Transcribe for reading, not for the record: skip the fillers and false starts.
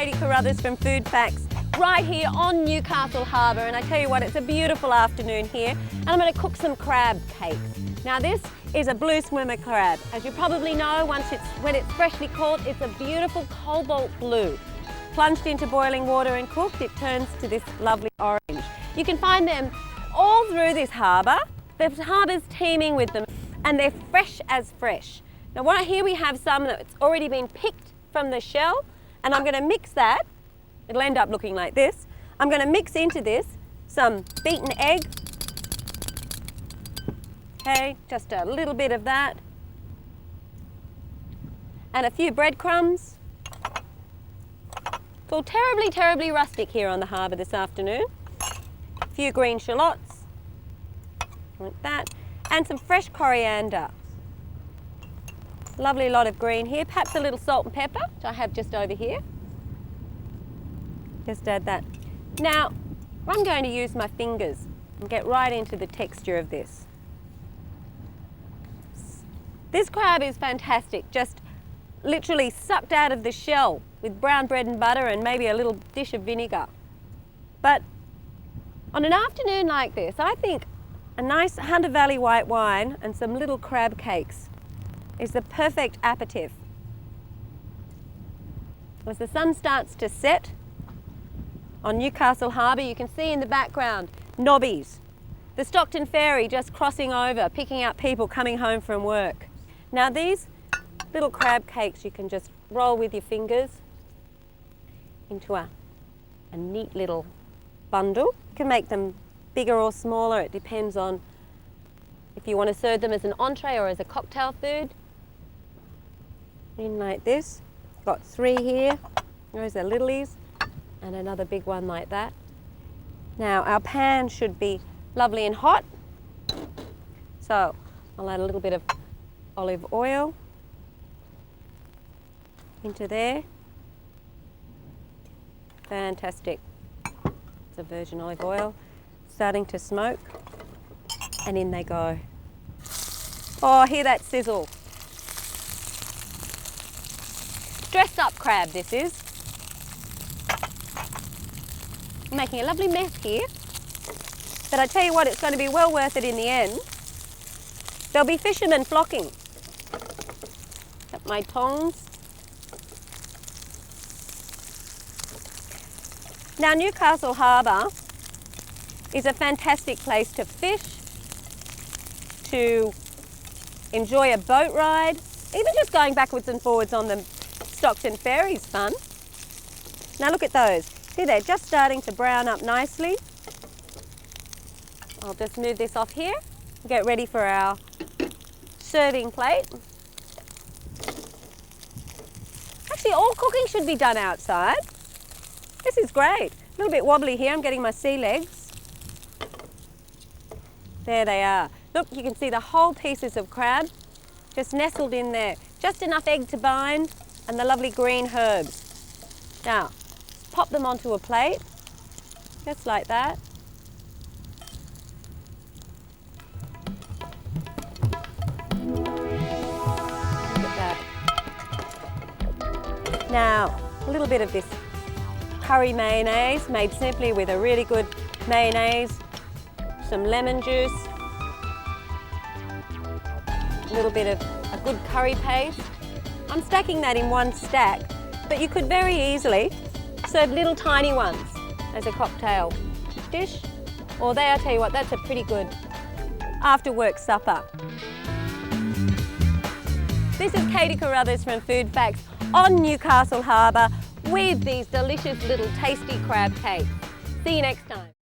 Katie Carruthers from Food Facts, right here on Newcastle Harbour, and I tell you what, it's a beautiful afternoon here, and I'm going to cook some crab cakes. Now this is a blue swimmer crab. As you probably know, when it's freshly caught, it's a beautiful cobalt blue. Plunged into boiling water and cooked, it turns to this lovely orange. You can find them all through this harbour. The harbour's teeming with them, and they're fresh as fresh. Now right here we have some that's already been picked from the shell, and I'm going to mix that. It'll end up looking like this. I'm going to mix into this some beaten egg. Okay, just a little bit of that. And a few breadcrumbs. It's all terribly, terribly rustic here on the harbour this afternoon. A few green shallots, like that, and some fresh coriander. Lovely lot of green here, perhaps a little salt and pepper, which I have just over here. Just add that. Now, I'm going to use my fingers and get right into the texture of this. This crab is fantastic, just literally sucked out of the shell with brown bread and butter and maybe a little dish of vinegar. But on an afternoon like this, I think a nice Hunter Valley white wine and some little crab cakes is the perfect aperitif. As the sun starts to set on Newcastle Harbour, you can see in the background nobbies, the Stockton ferry just crossing over, picking up people coming home from work. Now these little crab cakes you can just roll with your fingers into a neat little bundle. You can make them bigger or smaller, it depends on if you want to serve them as an entree or as a cocktail food. In like this. Got 3 here, those are littlies, and another big one like that. Now our pan should be lovely and hot, so I'll add a little bit of olive oil into there. Fantastic. It's a virgin olive oil. Starting to smoke, and in they go. Oh, hear that sizzle. Dressed up crab this is. I'm making a lovely mess here, but I tell you what, it's going to be well worth it in the end. There'll be fishermen flocking. Got my tongs. Now Newcastle Harbour is a fantastic place to fish, to enjoy a boat ride, even just going backwards and forwards on the Stockton ferry is fun. Now look at those. See, they're just starting to brown up nicely. I'll just move this off here and get ready for our serving plate. Actually, all cooking should be done outside. This is great. A little bit wobbly here, I'm getting my sea legs. There they are. Look, you can see the whole pieces of crab just nestled in there. Just enough egg to bind and the lovely green herbs. Now, pop them onto a plate, just like that. Look at that. Now, a little bit of this curry mayonnaise, made simply with a really good mayonnaise, some lemon juice, a little bit of a good curry paste. I'm stacking that in one stack, but you could very easily serve little tiny ones as a cocktail dish, or I'll tell you what, that's a pretty good after work supper. This is Katie Carruthers from Food Facts on Newcastle Harbour with these delicious little tasty crab cakes. See you next time.